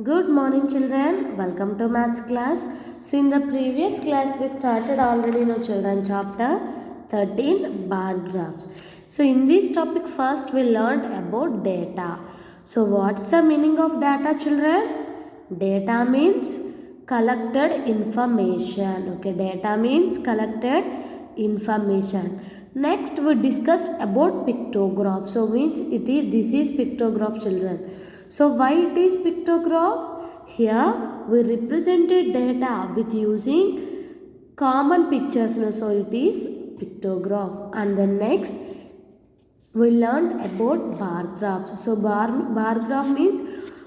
Good morning, children. Welcome to maths class. So, in the previous class, we started already, children, chapter 13 bar graphs. So, in this topic, first we learned about data. So, what's the meaning of data, children? Data means collected information. Okay, data means collected information. Next, we discussed about pictograph. So, means this is pictograph, children. So why it is pictograph? Here we represented data with using common pictures. So it is pictograph. And then next we learned about bar graphs. So bar graph means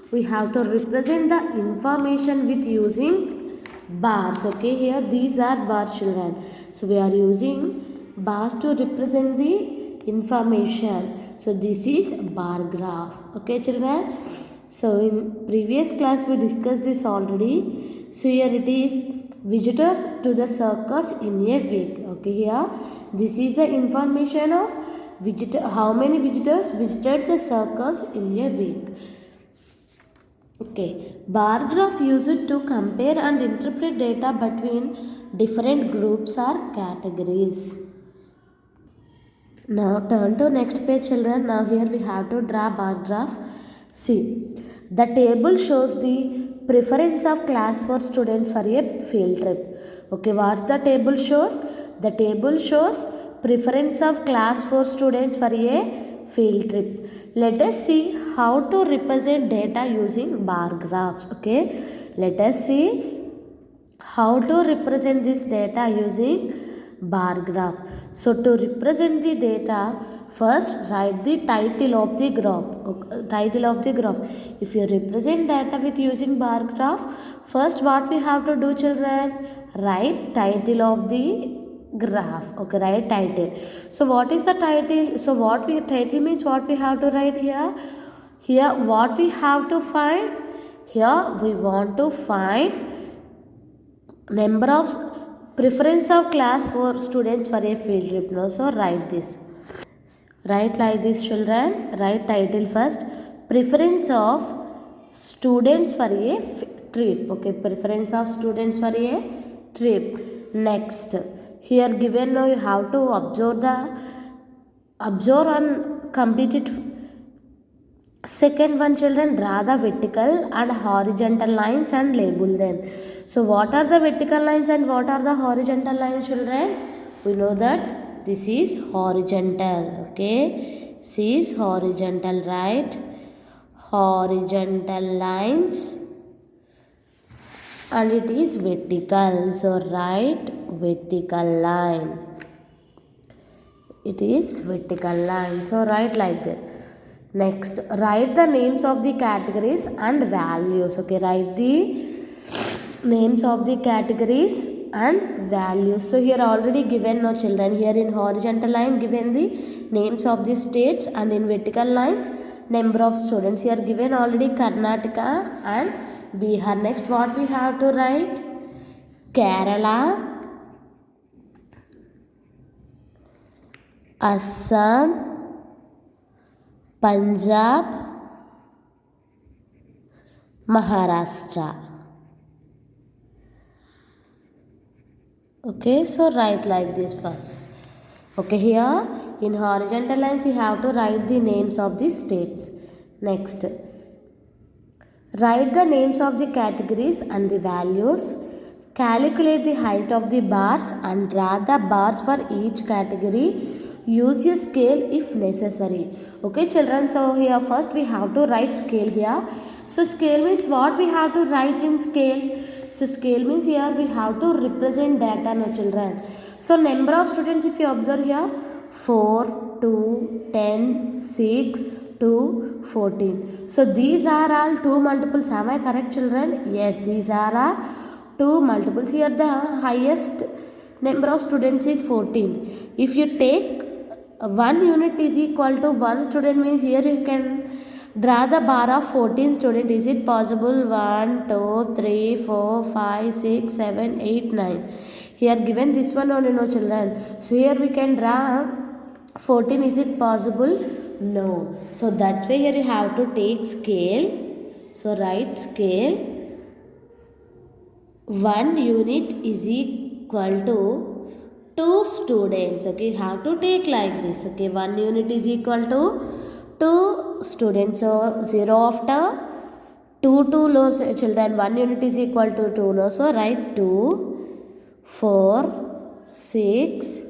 we have to represent the information with using bars. Okay, here these are bars, children. So we are using bars to represent the information. So this is bar graph. Okay, children. So in previous class we discussed this already. So here it is visitors to the circus in a week. Okay, here this is the information of how many visitors visited the circus in a week. Okay, bar graph used to compare and interpret data between different groups or categories. Now turn to next page, children. Now here we have to draw bar graph. See, the table shows the preference of class for students for a field trip. Okay, what's the table shows? The table shows preference of class for students for a field trip. Let us see how to represent data using bar graphs. Okay, let us see how to represent this data using bar graph. So to represent the data, first write the title of the graph. Title of the graph. If you represent data with using bar graph, first what we have to do, children? Write title of the graph. Okay, write title. So what is the title? So title means what we have to write here? Here what we have to find? Here we want to find number of preference of class for students for a field trip. No, so write this. Write like this, children. Write title first. Preference of students for a trip. Okay, preference of students for a trip. Next, here given now you have to observe and complete it. Second one, children, draw the vertical and horizontal lines and label them. So what are the vertical lines and what are the horizontal lines, children? We know that this is horizontal. Okay, this is horizontal, right? Horizontal lines, and it is vertical. So write vertical line. It is vertical line. So write like that. Next, write the names of the categories and values. Okay, write the names of the categories and values. So here already given, no, children. Here in horizontal line given the names of the states, and in vertical lines number of students. Here given already Karnataka and Bihar. Next, what we have to write? Kerala, Assam, Punjab, Maharashtra. Okay, so write like this first. Okay, here in horizontal lines you have to write the names of the states. Next, write the names of the categories and the values. Calculate the height of the bars and draw the bars for each category. Use a scale if necessary. Okay, children, so here first we have to write scale here. So scale means what we have to write in scale? So scale means here we have to represent data, no, children. So number of students, if you observe here, 4, 2, 10, 6, 2, 14. So these are all 2 multiples. Am I correct, children? Yes, these are all 2 multiples. Here the highest number of students is 14. If you take 1 unit is equal to 1 student, means here you can draw the bar of 14 student. Is it possible? 1, 2, 3, 4, 5, 6, 7, 8, 9. Here given this one only, no, children. So here we can draw 14. Is it possible? No. So that's why here you have to take scale So write scale 1 unit is equal to 2 students. Okay, you have to take like this. Okay, 1 unit is equal to 2 students. So 0 after 2 no children, 1 unit is equal to 2 no. So write 2, 4, 6,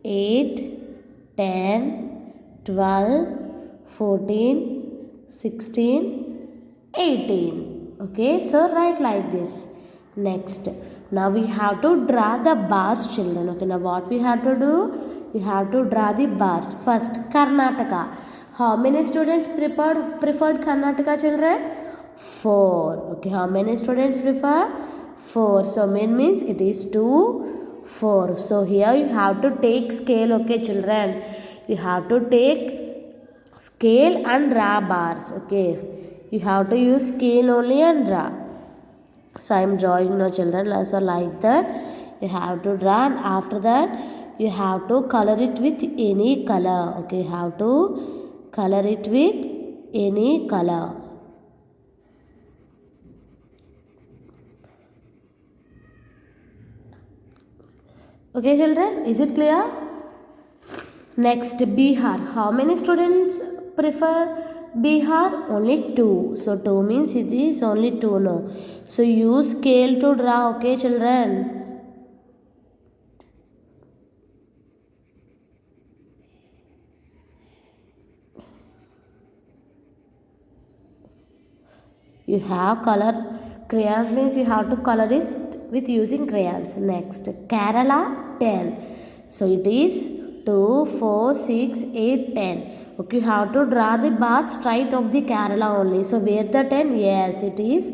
8, 10, 12, 14, 16, 18. Okay, so write like this. Next, now we have to draw the bars, children. Okay, now what we have to do? We have to draw the bars. First, Karnataka. How many students preferred Karnataka, children? 4. Okay, how many students prefer? 4. So means it is 2, 4. So here you have to take scale. Okay, children, you have to take scale and draw bars. Okay, you have to use scale only and draw. So I am drawing now, children. So like that you have to draw, and after that you have to color it with any color. Okay, you have to color it with any color. Okay, children, is it clear? Next, Bihar. How many students prefer Bihar? Only 2. So 2 means it is only 2 no. So use scale to draw. Okay, children. You have color crayons means you have to color it with using crayons. Next, Kerala 10. So it is 2, 4, 6, 8, 10. Okay, you have to draw the bar straight of the Kerala only. So where the 10? Yes, it is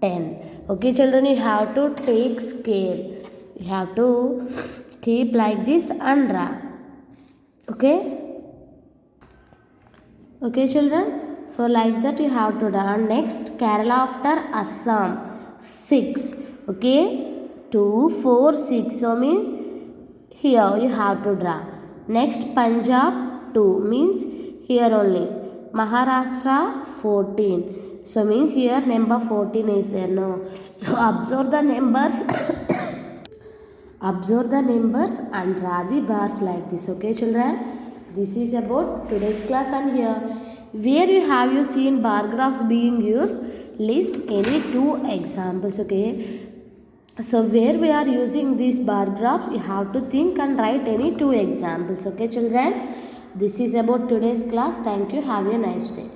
10. Okay, children, you have to take scale. You have to keep like this and draw. Okay? Okay, children. So like that you have to draw. Next, Kerala after Assam 6. Okay, 2, 4, 6. So means here you have to draw. Next, Punjab 2 means here only. Maharashtra 14. So means here number 14 is there. No. So observe the numbers. Observe the numbers and draw the bars like this. Okay, children. This is about today's class, and here where you seen bar graphs being used, list any 2 examples. Okay, so where we are using these bar graphs, you have to think and write any 2 examples. Okay, children, this is about today's class. Thank you. Have a nice day.